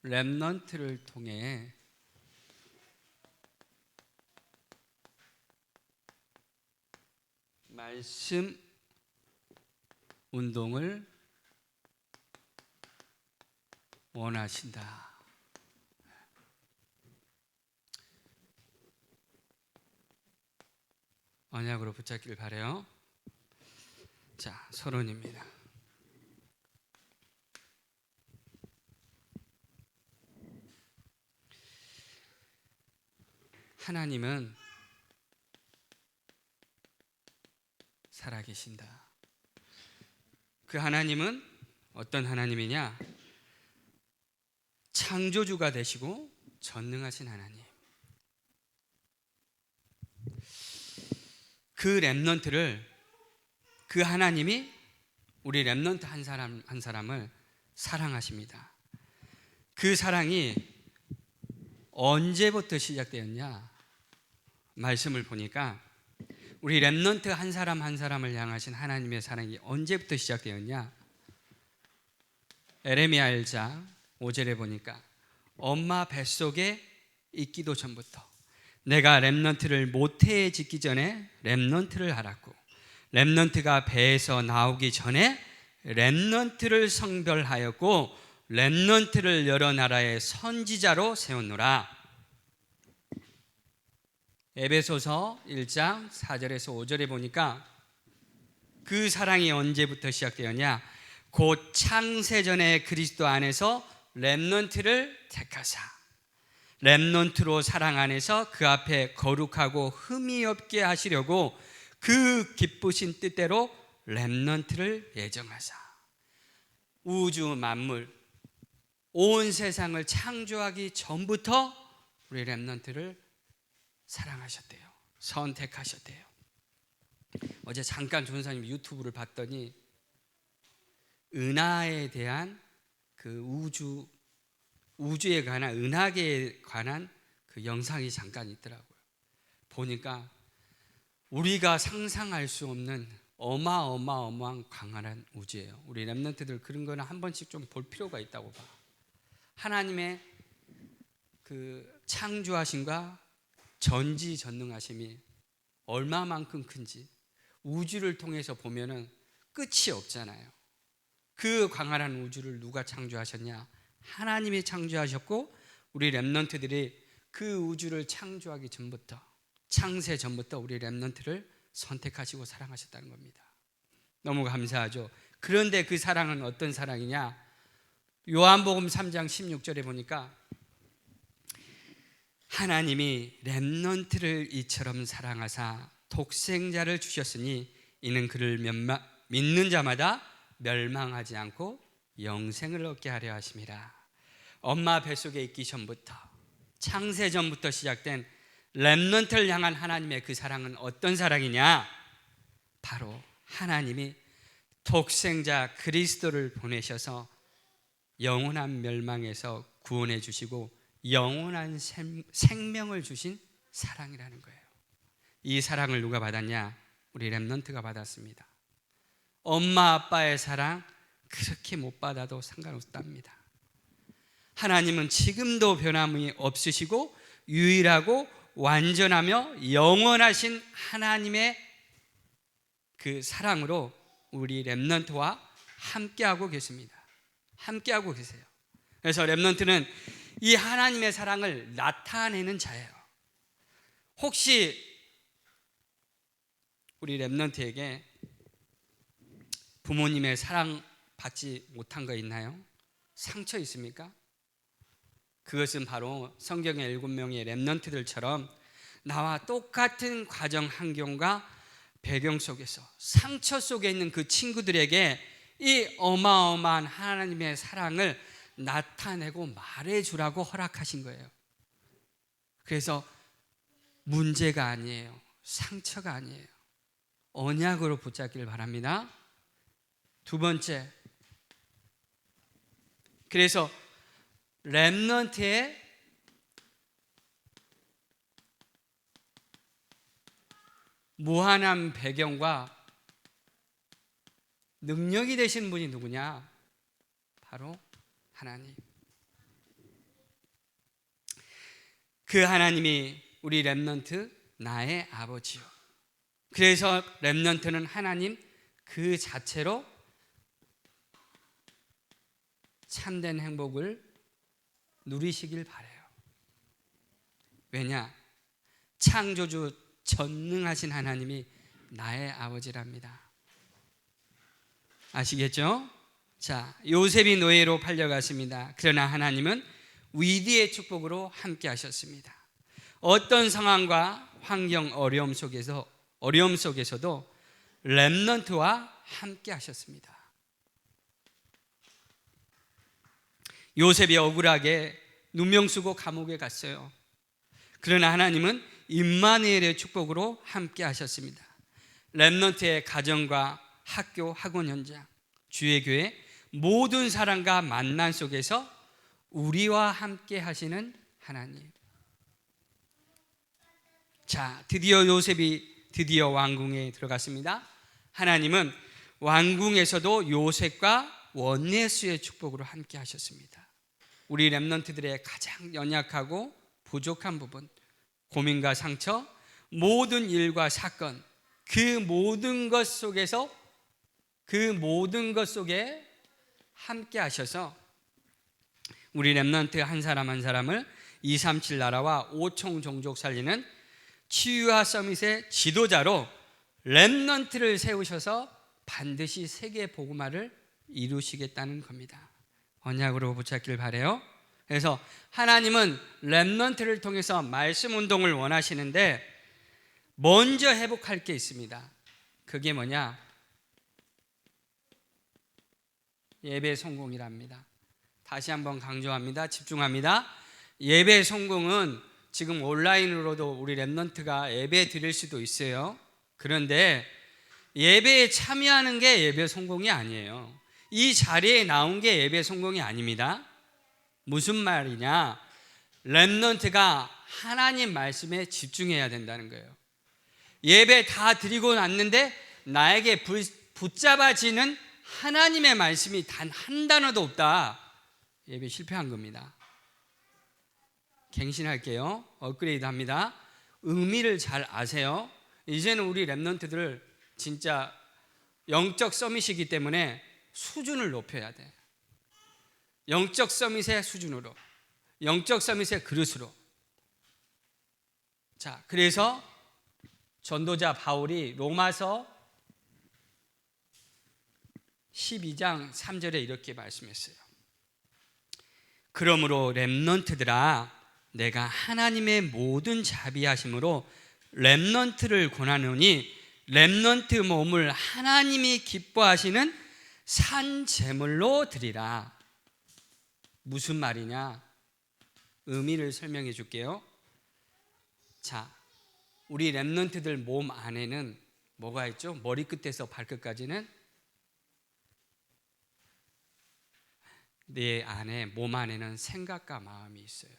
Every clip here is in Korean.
렘넌트를 통해 말씀 운동을 원하신다. 언약으로 붙잡기를 바라요. 자, 서론입니다. 하나님은 살아계신다. 그 하나님은 어떤 하나님이냐? 창조주가 되시고 전능하신 하나님. 그 렘넌트를, 그 하나님이 우리 렘넌트 한 사람 한 사람을 사랑하십니다. 그 사랑이 언제부터 시작되었냐? 말씀을 보니까 우리 렘넌트 한 사람 한 사람을 향하신 하나님의 사랑이 언제부터 시작되었냐? 에레미야 1장 5절에 보니까 엄마 뱃속에 있기도 전부터 내가 렘넌트를 모태에 짓기 전에 렘넌트를 알았고 렘넌트가 배에서 나오기 전에 렘넌트를 성별하였고 렘넌트를 여러 나라의 선지자로 세웠노라. 에베소서 1장 4절에서 5절에 보니까 그 사랑이 언제부터 시작되었냐? 곧 창세전에 그리스도 안에서 렘넌트를 택하사 렘넌트로 사랑 안에서 그 앞에 거룩하고 흠이 없게 하시려고 그 기쁘신 뜻대로 렘넌트를 예정하사 우주 만물 온 세상을 창조하기 전부터 우리 렘넌트를 사랑하셨대요. 선택하셨대요. 어제 잠깐 전사님 유튜브를 봤더니 은하에 대한 그 우주에 관한 은하계에 관한 그 영상이 잠깐 있더라고요. 보니까 우리가 상상할 수 없는 어마어마한 광활한 우주예요. 우리 렘넌트들 그런 거는 한 번씩 좀 볼 필요가 있다고 봐. 하나님의 그 창조하심과 전지전능하심이 얼마만큼 큰지 우주를 통해서 보면은 끝이 없잖아요. 그 광활한 우주를 누가 창조하셨냐? 하나님이 창조하셨고 우리 렘넌트들이 그 우주를 창조하기 전부터 창세 전부터 우리 렘넌트를 선택하시고 사랑하셨다는 겁니다. 너무 감사하죠. 그런데 그 사랑은 어떤 사랑이냐? 요한복음 3장 16절에 보니까 하나님이 렘넌트를 이처럼 사랑하사 독생자를 주셨으니 이는 그를 믿는 자마다 멸망하지 않고 영생을 얻게 하려 하심이라. 엄마 뱃속에 있기 전부터 창세 전부터 시작된 렘넌트를 향한 하나님의 그 사랑은 어떤 사랑이냐? 바로 하나님이 독생자 그리스도를 보내셔서 영원한 멸망에서 구원해 주시고 영원한 생명을 주신 사랑이라는 거예요. 이 사랑을 누가 받았냐? 우리 렘넌트가 받았습니다. 엄마 아빠의 사랑 그렇게 못 받아도 상관없답니다. 하나님은 지금도 변함이 없으시고 유일하고 완전하며 영원하신 하나님의 그 사랑으로 우리 렘넌트와 함께하고 계십니다. 함께하고 계세요. 그래서 렘넌트는 이 하나님의 사랑을 나타내는 자예요. 혹시 우리 렘넌트에게 부모님의 사랑 받지 못한 거 있나요? 상처 있습니까? 그것은 바로 성경의 7명의 렘넌트들처럼 나와 똑같은 과정 환경과 배경 속에서 상처 속에 있는 그 친구들에게 이 어마어마한 하나님의 사랑을 나타내고 말해주라고 허락하신 거예요. 그래서 문제가 아니에요. 상처가 아니에요. 언약으로 붙잡기를 바랍니다. 두 번째, 그래서 렘넌트의 무한한 배경과 능력이 되신 분이 누구냐? 바로 하나님. 그 하나님이 우리 렘넌트 나의 아버지요. 그래서 렘넌트는 하나님 그 자체로 참된 행복을 누리시길 바라요. 왜냐? 창조주 전능하신 하나님이 나의 아버지랍니다. 아시겠죠? 자, 요셉이 노예로 팔려갔습니다. 그러나 하나님은 위대의 축복으로 함께 하셨습니다. 어떤 상황과 환경 어려움 속에서도 렘넌트와 함께 하셨습니다. 요셉이 억울하게 누명 쓰고 감옥에 갔어요. 그러나 하나님은 임마누엘의 축복으로 함께 하셨습니다. 렘넌트의 가정과 학교, 학원 현장, 주의 교회 모든 사람과 만남 속에서 우리와 함께 하시는 하나님. 자, 드디어 요셉이 왕궁에 들어갔습니다. 하나님은 왕궁에서도 요셉과 원예수의 축복으로 함께 하셨습니다. 우리 렘넌트들의 가장 연약하고 부족한 부분, 고민과 상처, 모든 일과 사건, 그 모든 것 속에 함께 하셔서 우리 렘넌트 한 사람 한 사람을 237 나라와 5천 종족 살리는 치유와 서밋의 지도자로 렘넌트를 세우셔서 반드시 세계 복음화를 이루시겠다는 겁니다. 언약으로 붙잡길 바라요. 그래서 하나님은 렘넌트를 통해서 말씀 운동을 원하시는데 먼저 회복할 게 있습니다. 그게 뭐냐? 예배 성공이랍니다. 다시 한번 강조합니다. 집중합니다. 예배 성공은 지금 온라인으로도 우리 렘넌트가 예배 드릴 수도 있어요. 그런데 예배에 참여하는 게 예배 성공이 아니에요. 이 자리에 나온 게 예배 성공이 아닙니다. 무슨 말이냐? 렘넌트가 하나님 말씀에 집중해야 된다는 거예요. 예배 다 드리고 났는데 나에게 붙잡아지는 하나님의 말씀이 단 한 단어도 없다. 예배 실패한 겁니다. 갱신할게요. 업그레이드 합니다. 의미를 잘 아세요. 이제는 우리 렘넌트들 진짜 영적 서밋이기 때문에 수준을 높여야 돼. 영적 서밋의 수준으로, 영적 서밋의 그릇으로. 자, 그래서 전도자 바울이 로마서 12장 3절에 이렇게 말씀했어요. 그러므로 렘넌트들아, 내가 하나님의 모든 자비하심으로 렘넌트를 권하노니 렘넌트 몸을 하나님이 기뻐하시는 산 제물로 드리라. 무슨 말이냐? 의미를 설명해 줄게요. 자, 우리 렘넌트들 몸 안에는 뭐가 있죠? 머리끝에서 발끝까지는 내 안에, 몸 안에는 생각과 마음이 있어요.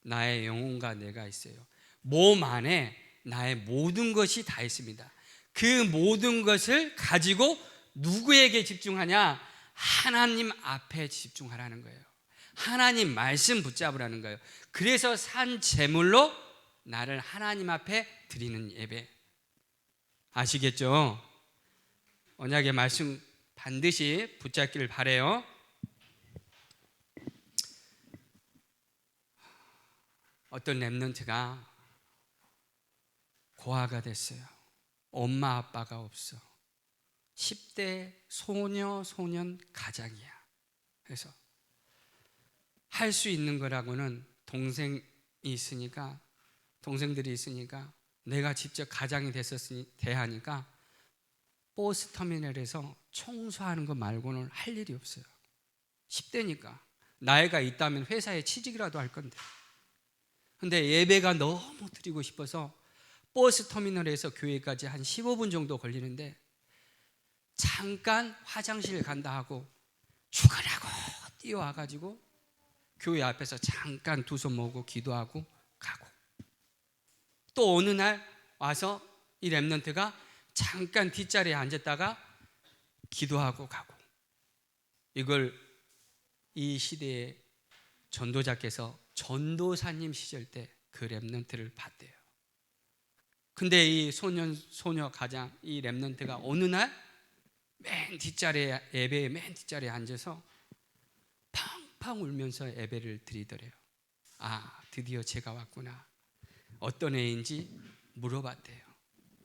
나의 영혼과 내가 있어요. 몸 안에 나의 모든 것이 다 있습니다. 그 모든 것을 가지고 누구에게 집중하냐? 하나님 앞에 집중하라는 거예요. 하나님 말씀 붙잡으라는 거예요. 그래서 산 제물로 나를 하나님 앞에 드리는 예배. 아시겠죠? 언약의 말씀 반드시 붙잡기를 바라요. 어떤 렘넌트가 고아가 됐어요. 엄마 아빠가 없어. 10대 소년 가장이야. 그래서 할 수 있는 거라고는 동생들이 있으니까 내가 직접 가장이 대하니까 버스 터미널에서 청소하는 거 말고는 할 일이 없어요. 10대니까 나이가 있다면 회사에 취직이라도 할 건데. 근데 예배가 너무 드리고 싶어서 버스 터미널에서 교회까지 한 15분 정도 걸리는데 잠깐 화장실 간다 하고 죽으라고 뛰어와가지고 교회 앞에서 잠깐 두 손 모으고 기도하고 가고, 또 어느 날 와서 이 렘넌트가 잠깐 뒷자리에 앉았다가 기도하고 가고. 이걸 이 시대의 전도자께서 전도사님 시절 때 그 렘넌트를 봤대요. 근데 이 소녀 가장 이 렘넌트가 어느 날 맨 뒷자리에, 예배의 맨 뒷자리에 앉아서 팡팡 울면서 예배를 드리더래요. 아, 드디어 제가 왔구나. 어떤 애인지 물어봤대요.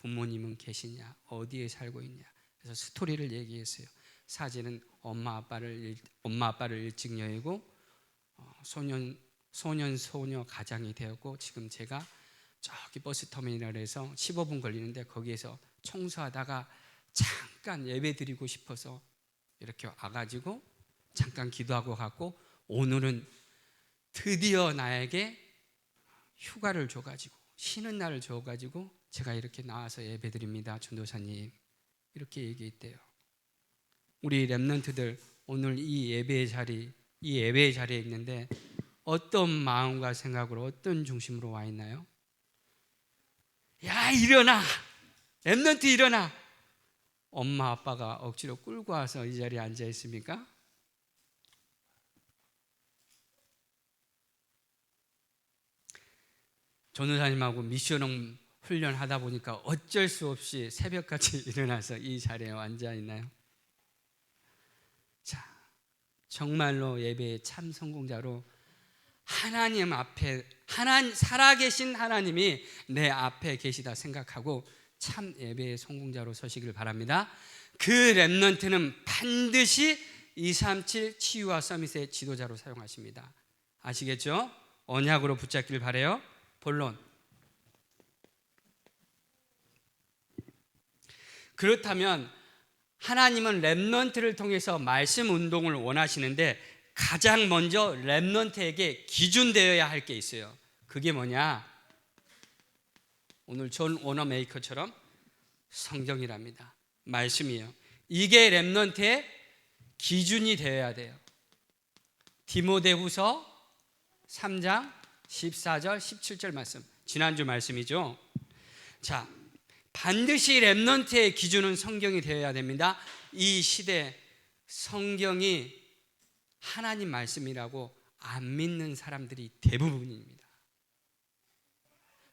부모님은 계시냐? 어디에 살고 있냐? 그래서 스토리를 얘기했어요. 사진은 엄마 아빠를 일찍 여의고 소녀 가장이 되었고, 지금 제가 저기 버스터미널에서 15분 걸리는데 거기에서 청소하다가 잠깐 예배 드리고 싶어서 이렇게 와가지고 잠깐 기도하고 갔고, 오늘은 드디어 나에게 휴가를 줘가지고 쉬는 날을 줘가지고 제가 이렇게 나와서 예배 드립니다, 전도사님. 이렇게 얘기했대요. 우리 렘넌트들 오늘 이 예배의 자리에 있는데 어떤 마음과 생각으로, 어떤 중심으로 와 있나요? 야, 일어나! 렘넌트 일어나! 엄마 아빠가 억지로 끌고 와서 이 자리에 앉아 있습니까? 전도사님하고 미션홈 훈련하다 보니까 어쩔 수 없이 새벽같이 일어나서 이 자리에 앉아 있나요? 자, 정말로 예배의 참 성공자로 하나님 앞에, 살아계신 하나님이 내 앞에 계시다 생각하고 참 예배의 성공자로 서시길 바랍니다. 그 렘넌트는 반드시 237 치유와 서밋의 지도자로 사용하십니다. 아시겠죠? 언약으로 붙잡길 바라요. 본론. 그렇다면 하나님은 렘넌트를 통해서 말씀 운동을 원하시는데 가장 먼저 렘넌트에게 기준되어야 할 게 있어요. 그게 뭐냐? 오늘 존 워너메이커처럼 성경이랍니다. 말씀이에요. 이게 렘넌트의 기준이 되어야 돼요. 디모데후서 3장 14절 17절 말씀, 지난주 말씀이죠. 자, 반드시 렘넌트의 기준은 성경이 되어야 됩니다. 이 시대 성경이 하나님 말씀이라고 안 믿는 사람들이 대부분입니다.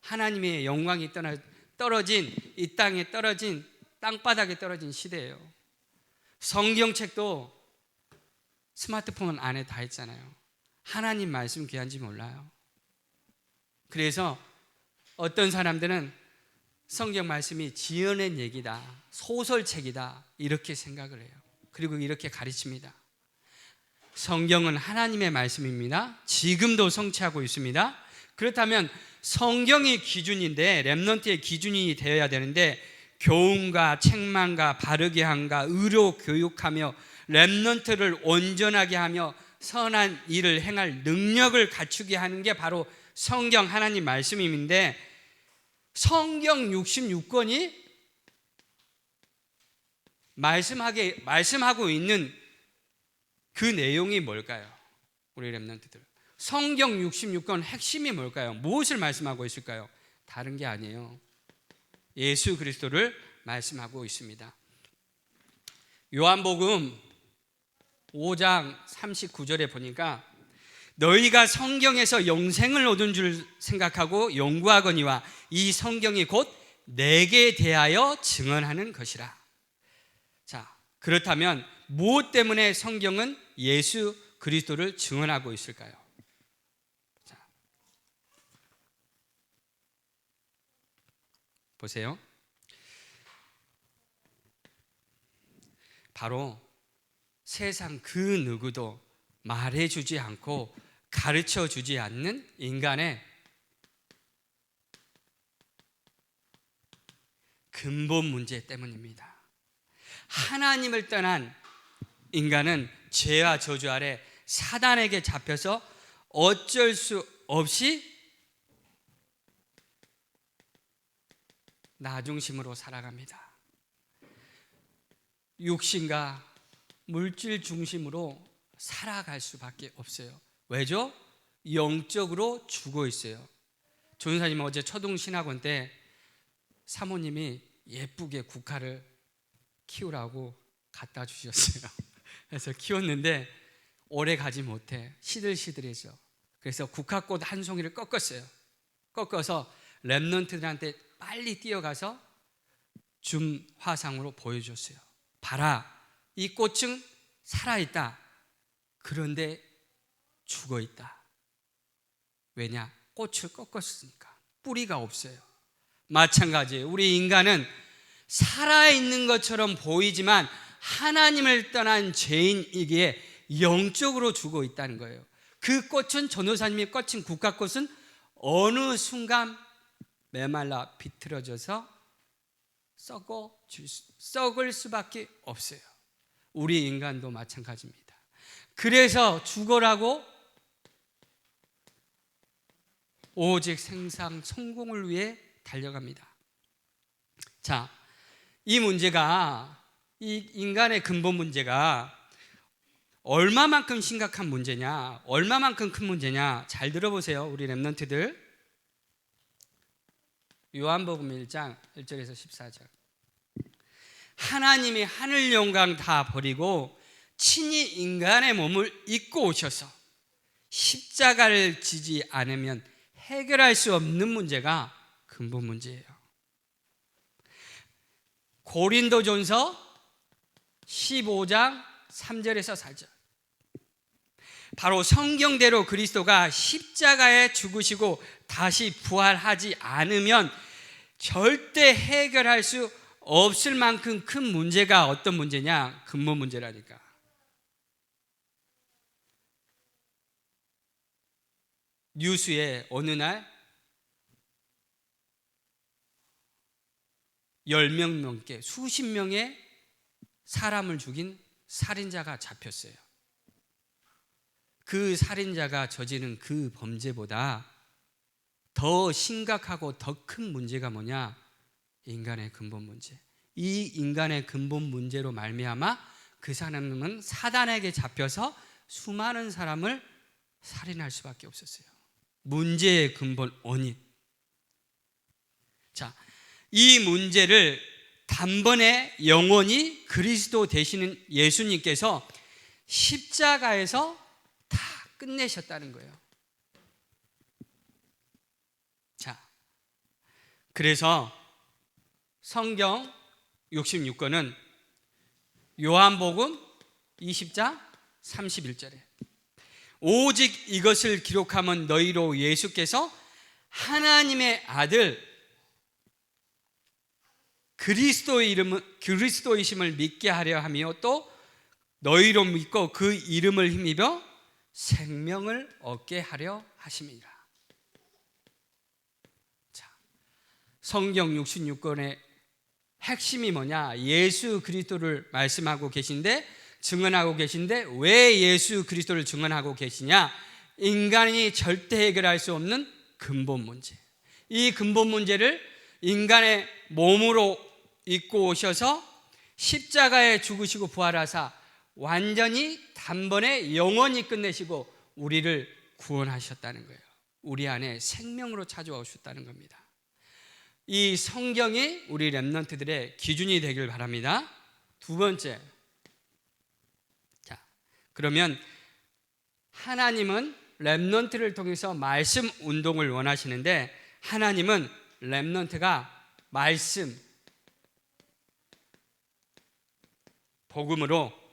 하나님의 영광이 떨어진, 이 땅에 떨어진, 땅바닥에 떨어진 시대예요. 성경책도 스마트폰 안에 다 있잖아요. 하나님 말씀 귀한지 몰라요. 그래서 어떤 사람들은 성경 말씀이 지어낸 얘기다, 소설책이다, 이렇게 생각을 해요. 그리고 이렇게 가르칩니다. 성경은 하나님의 말씀입니다. 지금도 성취하고 있습니다. 그렇다면 성경이 기준인데, 렘넌트의 기준이 되어야 되는데, 교훈과 책망과 바르게 함과 의로 교육하며 렘넌트를 온전하게 하며 선한 일을 행할 능력을 갖추게 하는 게 바로 성경 하나님 말씀인데, 성경 66권이 말씀하고 있는 그 내용이 뭘까요? 우리 렘넌트들, 성경 66권 핵심이 뭘까요? 무엇을 말씀하고 있을까요? 다른 게 아니에요. 예수 그리스도를 말씀하고 있습니다. 요한복음 5장 39절에 보니까 너희가 성경에서 영생을 얻은 줄 생각하고 연구하거니와 이 성경이 곧 내게 대하여 증언하는 것이라. 자, 그렇다면 무엇 때문에 성경은 예수 그리스도를 증언하고 있을까요? 자, 보세요. 바로 세상 그 누구도 말해주지 않고 가르쳐주지 않는 인간의 근본 문제 때문입니다. 하나님을 떠난 인간은 죄와 저주 아래 사단에게 잡혀서 어쩔 수 없이 나 중심으로 살아갑니다. 육신과 물질 중심으로 살아갈 수밖에 없어요. 왜죠? 영적으로 죽어 있어요. 조은사님 어제 초등신학원 때 사모님이 예쁘게 국화를 키우라고 갖다 주셨어요. 그래서 키웠는데 오래 가지 못해 시들시들해져. 그래서 국화꽃 한 송이를 꺾었어요. 꺾어서 렘넌트들한테 빨리 뛰어가서 줌 화상으로 보여줬어요. 봐라, 이 꽃은 살아있다. 그런데 죽어있다. 왜냐? 꽃을 꺾었으니까. 뿌리가 없어요. 마찬가지예요. 우리 인간은 살아있는 것처럼 보이지만 하나님을 떠난 죄인이기에 영적으로 죽어 있다는 거예요. 그 꽃은, 전도사님의 꽃은, 국화꽃은 어느 순간 메말라 비틀어져서 썩을 수밖에 없어요. 우리 인간도 마찬가지입니다. 그래서 죽어라고 오직 생상 성공을 위해 달려갑니다. 자, 이 문제가, 이 인간의 근본 문제가 얼마만큼 심각한 문제냐, 얼마만큼 큰 문제냐, 잘 들어보세요. 우리 렘넌트들. 요한복음 1장 1절에서 14절. 하나님이 하늘 영광 다 버리고 친히 인간의 몸을 입고 오셔서 십자가를 지지 않으면 해결할 수 없는 문제가 근본 문제예요. 고린도전서 15장 3절에서 4절. 바로 성경대로 그리스도가 십자가에 죽으시고 다시 부활하지 않으면 절대 해결할 수 없을 만큼 큰 문제가 어떤 문제냐? 근본 문제라니까. 뉴스에 어느 날 10명 넘게 수십 명의 사람을 죽인 살인자가 잡혔어요. 그 살인자가 저지른 그 범죄보다 더 심각하고 더 큰 문제가 뭐냐? 인간의 근본 문제. 이 인간의 근본 문제로 말미암아 그 사람은 사단에게 잡혀서 수많은 사람을 살인할 수밖에 없었어요. 문제의 근본 원인. 자, 이 문제를 단번에 영원히 그리스도 되시는 예수님께서 십자가에서 다 끝내셨다는 거예요. 자, 그래서 성경 66권은 요한복음 20장 31절에 오직 이것을 기록하면 너희로 예수께서 하나님의 아들 그리스도이심을 믿게 하려 하며 또 너희로 믿고 그 이름을 힘입어 생명을 얻게 하려 하심이라. 자, 성경 66권의 핵심이 뭐냐? 예수 그리스도를 말씀하고 계신데, 증언하고 계신데, 왜 예수 그리스도를 증언하고 계시냐? 인간이 절대 해결할 수 없는 근본 문제. 이 근본 문제를 인간의 몸으로 입고 오셔서 십자가에 죽으시고 부활하사 완전히 단번에 영원히 끝내시고 우리를 구원하셨다는 거예요. 우리 안에 생명으로 찾아오셨다는 겁니다. 이 성경이 우리 렘넌트들의 기준이 되길 바랍니다. 두 번째, 자, 그러면 하나님은 렘넌트를 통해서 말씀 운동을 원하시는데, 하나님은 렘넌트가 말씀, 복음으로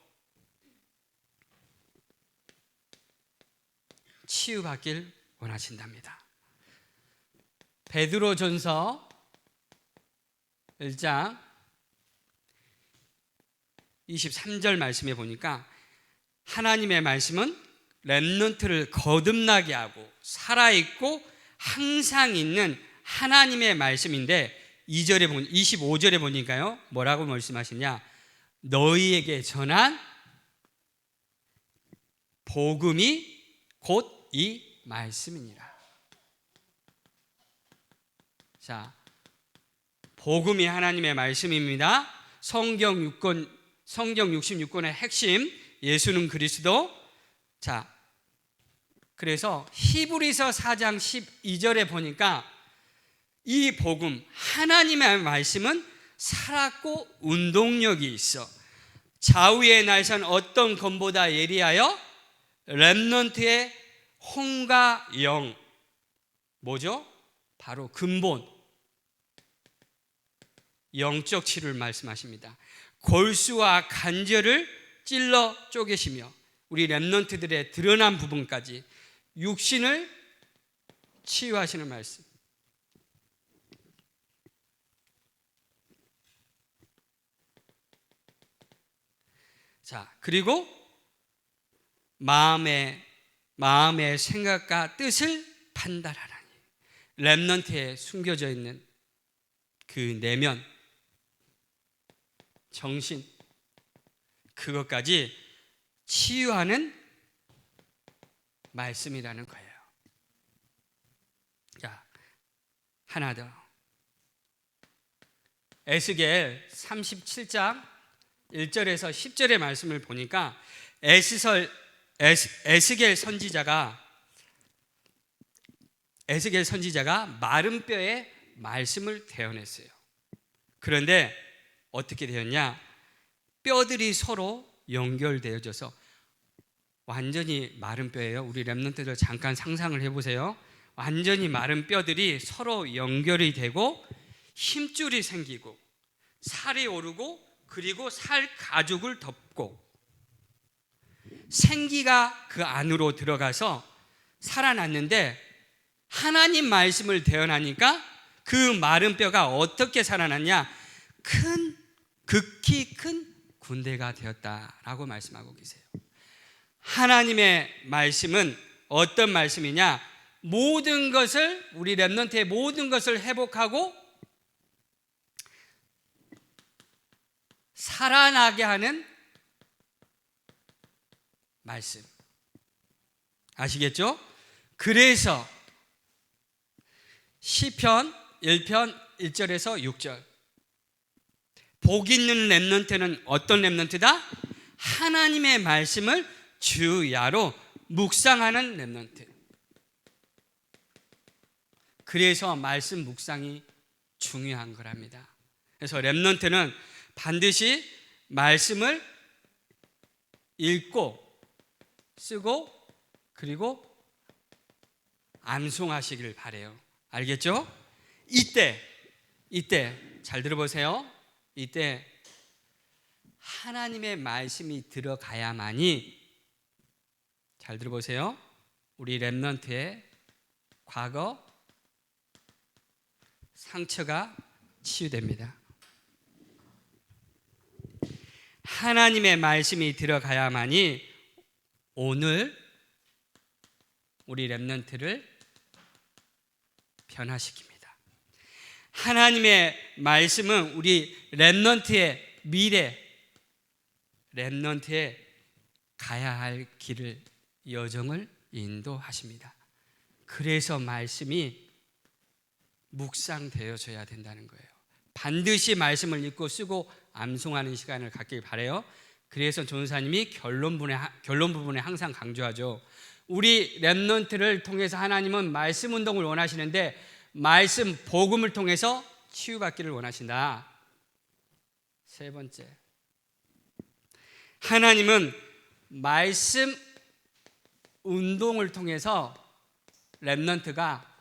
치유받길 원하신답니다. 베드로전서 1장 23절 말씀에 보니까 하나님의 말씀은 렘넌트를 거듭나게 하고 살아있고 항상 있는 하나님의 말씀인데, 25절에 보니까요, 뭐라고 말씀하시냐? 너희에게 전한 복음이 곧 이 말씀이니라. 자, 복음이 하나님의 말씀입니다. 성경 66권의 핵심, 예수는 그리스도. 자, 그래서 히브리서 4장 12절에 보니까 이 복음, 하나님의 말씀은 살았고 운동력이 있어 좌우의 날선 어떤 검보다 예리하여 렘넌트의 혼과 영, 뭐죠? 바로 근본 영적 치료를 말씀하십니다. 골수와 관절을 찔러 쪼개시며 우리 렘넌트들의 드러난 부분까지 육신을 치유하시는 말씀. 자, 그리고 마음의 생각과 뜻을 판단하라니. 렘넌트에 숨겨져 있는 그 내면, 정신, 그것까지 치유하는 말씀이라는 거예요. 자, 하나 더. 에스겔 37장 1절에서 10절의 말씀을 보니까 에스겔 선지자가 마른 뼈에 말씀을 대언했어요. 그런데 어떻게 되었냐? 뼈들이 서로 연결되어져서 완전히 마른 뼈예요. 우리 렘넌트들 잠깐 상상을 해보세요. 완전히 마른 뼈들이 서로 연결이 되고 힘줄이 생기고 살이 오르고 그리고 살 가죽을 덮고 생기가 그 안으로 들어가서 살아났는데 하나님 말씀을 대언하니까 그 마른 뼈가 어떻게 살아났냐? 극히 큰 군대가 되었다라고 말씀하고 계세요. 하나님의 말씀은 어떤 말씀이냐? 모든 것을, 우리 렘넌트의 모든 것을 회복하고 살아나게 하는 말씀. 아시겠죠? 그래서 시편 1편 1절에서 6절, 복 있는 렘넌트는 어떤 렘넌트다? 하나님의 말씀을 주야로 묵상하는 렘넌트. 그래서 말씀 묵상이 중요한 거랍니다. 그래서 렘넌트는 반드시 말씀을 읽고 쓰고 그리고 암송하시길 바래요. 알겠죠? 이때 잘 들어보세요. 이때 하나님의 말씀이 들어가야만이, 잘 들어보세요, 우리 렘넌트의 과거 상처가 치유됩니다. 하나님의 말씀이 들어가야만이 오늘 우리 렘넌트를 변화시킵니다. 하나님의 말씀은 우리 렘넌트의 미래, 렘넌트의 가야 할 길을, 여정을 인도하십니다. 그래서 말씀이 묵상되어져야 된다는 거예요. 반드시 말씀을 읽고 쓰고 암송하는 시간을 갖길 바라요. 그래서 전도사님이 결론 부분에 항상 강조하죠. 우리 렘넌트를 통해서 하나님은 말씀 운동을 원하시는데 말씀 복음을 통해서 치유받기를 원하신다. 세 번째, 하나님은 말씀 운동을 통해서 렘넌트가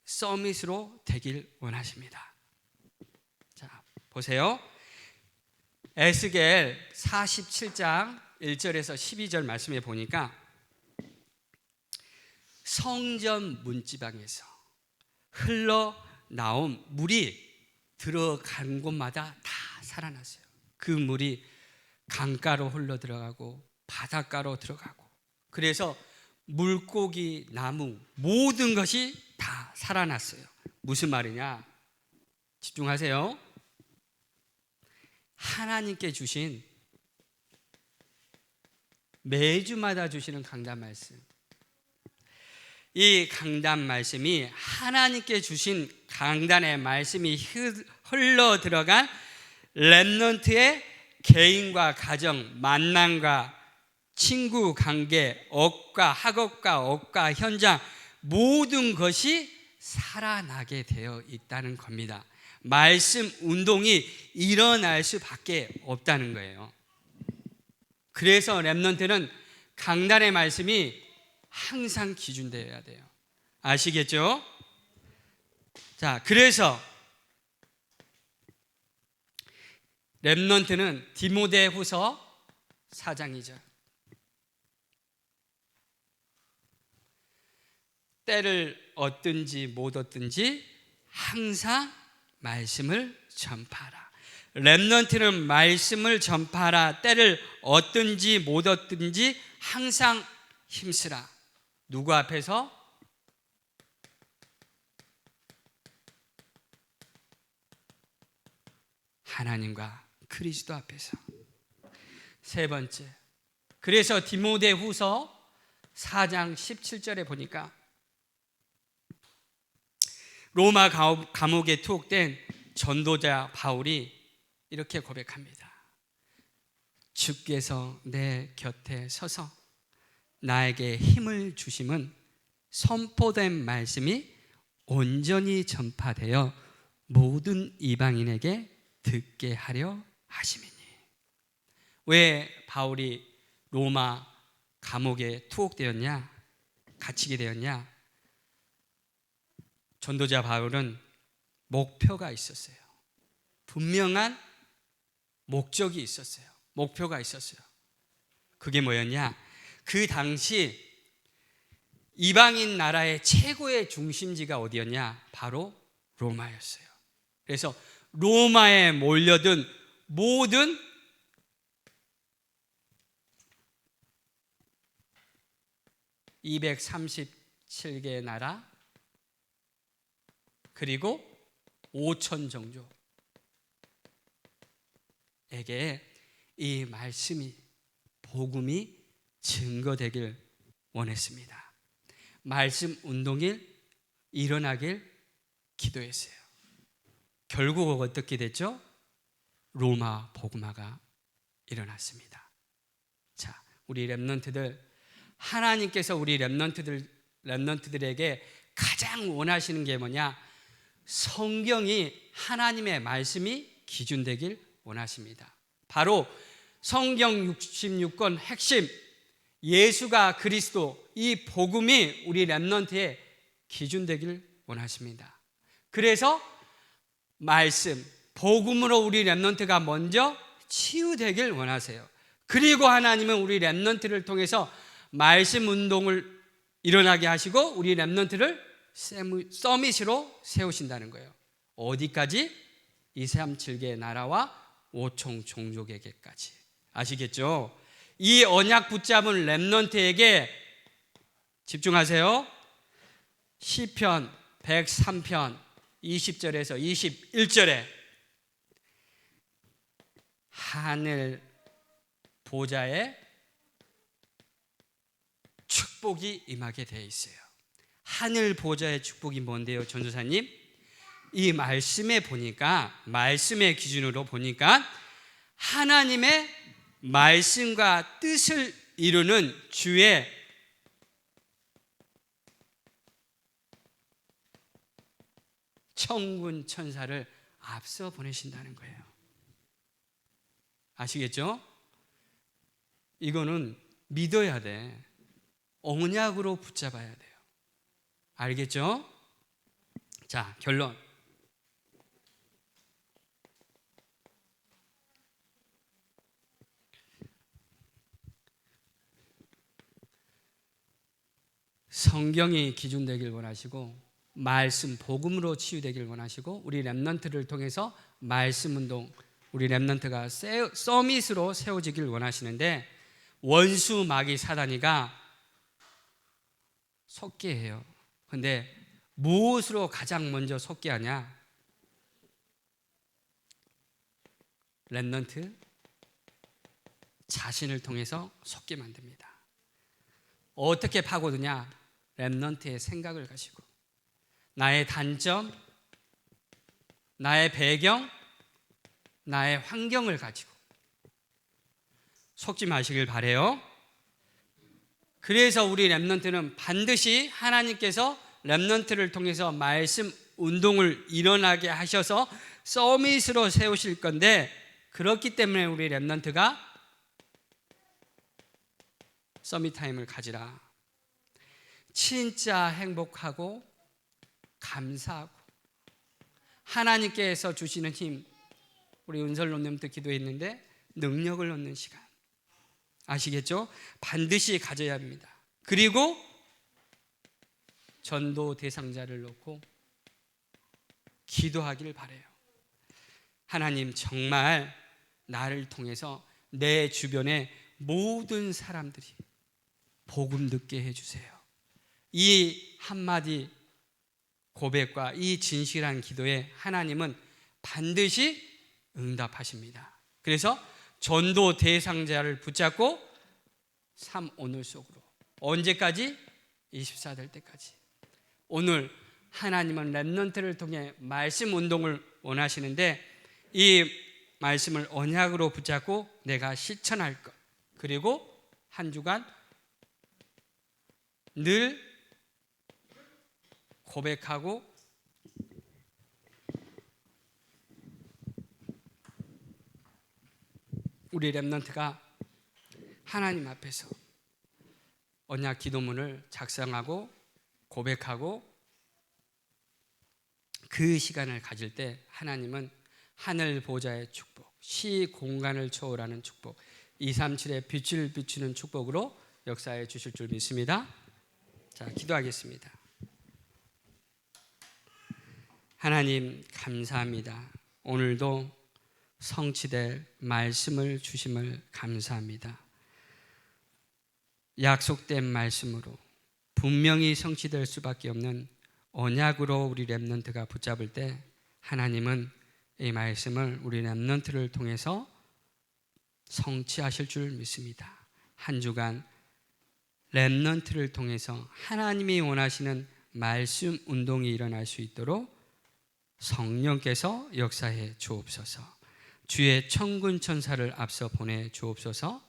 서밋으로 되길 원하십니다. 자, 보세요. 에스겔 47장 1절에서 12절 말씀에 보니까 성전 문지방에서 흘러나온 물이 들어간 곳마다 다 살아났어요. 그 물이 강가로 흘러 들어가고 바닷가로 들어가고, 그래서 물고기, 나무 모든 것이 다 살아났어요. 무슨 말이냐? 집중하세요. 하나님께 주신, 매주마다 주시는 강단 말씀, 이 강단 말씀이, 하나님께 주신 강단의 말씀이 흘러 들어간 렘넌트의 개인과 가정, 만남과 친구 관계, 업과 학업과 업과 현장, 모든 것이 살아나게 되어 있다는 겁니다. 말씀 운동이 일어날 수밖에 없다는 거예요. 그래서 렘넌트는 강단의 말씀이 항상 기준되어야 돼요. 아시겠죠? 자, 그래서 렘넌트는 디모데후서 4장이죠. 때를 얻든지 못 얻든지 항상 말씀을 전파하라. 렘넌트는 말씀을 전파하라. 때를 얻든지 못 얻든지 항상 힘쓰라. 누구 앞에서? 하나님과 그리스도 앞에서. 세 번째, 그래서 디모데후서 4장 17절에 보니까 로마 감옥에 투옥된 전도자 바울이 이렇게 고백합니다. 주께서 내 곁에 서서 나에게 힘을 주심은 선포된 말씀이 온전히 전파되어 모든 이방인에게 듣게 하려 하심이니. 왜 바울이 로마 감옥에 투옥되었냐? 갇히게 되었냐? 전도자 바울은 목표가 있었어요. 분명한 목적이 있었어요. 목표가 있었어요. 그게 뭐였냐? 그 당시 이방인 나라의 최고의 중심지가 어디였냐? 바로 로마였어요. 그래서 로마에 몰려든 모든 (237개) 나라 그리고 5천 종족에게 이 말씀이, 복음이 증거되길 원했습니다. 말씀 운동이 일어나길 기도했어요. 결국 어떻게 됐죠? 로마 복음화가 일어났습니다. 자, 우리 렘넌트들, 하나님께서 우리 렘넌트들에게 가장 원하시는 게 뭐냐? 성경이, 하나님의 말씀이 기준 되길 원하십니다. 바로 성경 66권 핵심, 예수가 그리스도, 이 복음이 우리 렘넌트의 기준 되길 원하십니다. 그래서 말씀, 복음으로 우리 렘넌트가 먼저 치유되길 원하세요. 그리고 하나님은 우리 렘넌트를 통해서 말씀 운동을 일어나게 하시고 우리 렘넌트를 서밋으로 세우신다는 거예요. 어디까지? 237개 나라와 5천 종족에게까지. 아시겠죠? 이 언약 붙잡은 렘넌트에게 집중하세요. 시편 103편 20절에서 21절에 하늘 보좌에 축복이 임하게 되어 있어요. 하늘 보좌의 축복이 뭔데요, 전도사님? 이 말씀에 보니까, 말씀의 기준으로 보니까 하나님의 말씀과 뜻을 이루는 주의 천군 천사를 앞서 보내신다는 거예요. 아시겠죠? 이거는 믿어야 돼. 언약으로 붙잡아야 돼요. 알겠죠? 자, 결론. 성경이 기준 되길 원하시고 말씀, 복음으로 치유되길 원하시고 우리 렘넌트를 통해서 말씀 운동, 우리 렘넌트가 서밋으로 세워지길 원하시는데 원수 마귀 사단이가 속게 해요. 근데 무엇으로 가장 먼저 속게 하냐? 렘넌트 자신을 통해서 속게 만듭니다. 어떻게 파고드냐? 렘넌트의 생각을 가지고 나의 단점, 나의 배경, 나의 환경을 가지고 속지 마시길 바래요. 그래서 우리 렘넌트는 반드시 하나님께서 렘넌트를 통해서 말씀 운동을 일어나게 하셔서 서밋으로 세우실 건데, 그렇기 때문에 우리 렘넌트가 서밋 타임을 가지라. 진짜 행복하고 감사하고 하나님께서 주시는 힘, 우리 은설로님도 기도했는데 능력을 얻는 시간 아시겠죠? 반드시 가져야 합니다. 그리고 전도 대상자를 놓고 기도하기를 바라요. 하나님, 정말 나를 통해서 내 주변의 모든 사람들이 복음 듣게 해주세요. 이 한마디 고백과 이 진실한 기도에 하나님은 반드시 응답하십니다. 그래서 전도 대상자를 붙잡고 삶 오늘 속으로, 언제까지? 24 될 때까지. 오늘 하나님은 렘넌트를 통해 말씀 운동을 원하시는데 이 말씀을 언약으로 붙잡고 내가 실천할 것, 그리고 한 주간 늘 고백하고 우리 렘넌트가 하나님 앞에서 언약 기도문을 작성하고 고백하고 그 시간을 가질 때 하나님은 하늘 보좌의 축복, 시 공간을 초월하는 축복, 237의 빛을 비추는 축복으로 역사해 주실 줄 믿습니다. 자, 기도하겠습니다. 하나님 감사합니다. 오늘도 성취될 말씀을 주심을 감사합니다. 약속된 말씀으로 분명히 성취될 수밖에 없는 언약으로 우리 렘넌트가 붙잡을 때 하나님은 이 말씀을 우리 렘넌트를 통해서 성취하실 줄 믿습니다. 한 주간 렘넌트를 통해서 하나님이 원하시는 말씀 운동이 일어날 수 있도록 성령께서 역사해 주옵소서. 주의 천군 천사를 앞서 보내 주옵소서.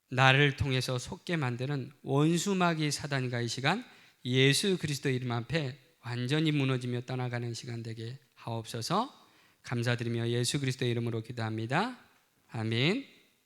나를 통해서 속게 만드는 원수마귀 사단과 이 시간 예수 그리스도 이름 앞에 완전히 무너지며 떠나가는 시간 되게 하옵소서. 감사드리며 예수 그리스도 이름으로 기도합니다. 아멘.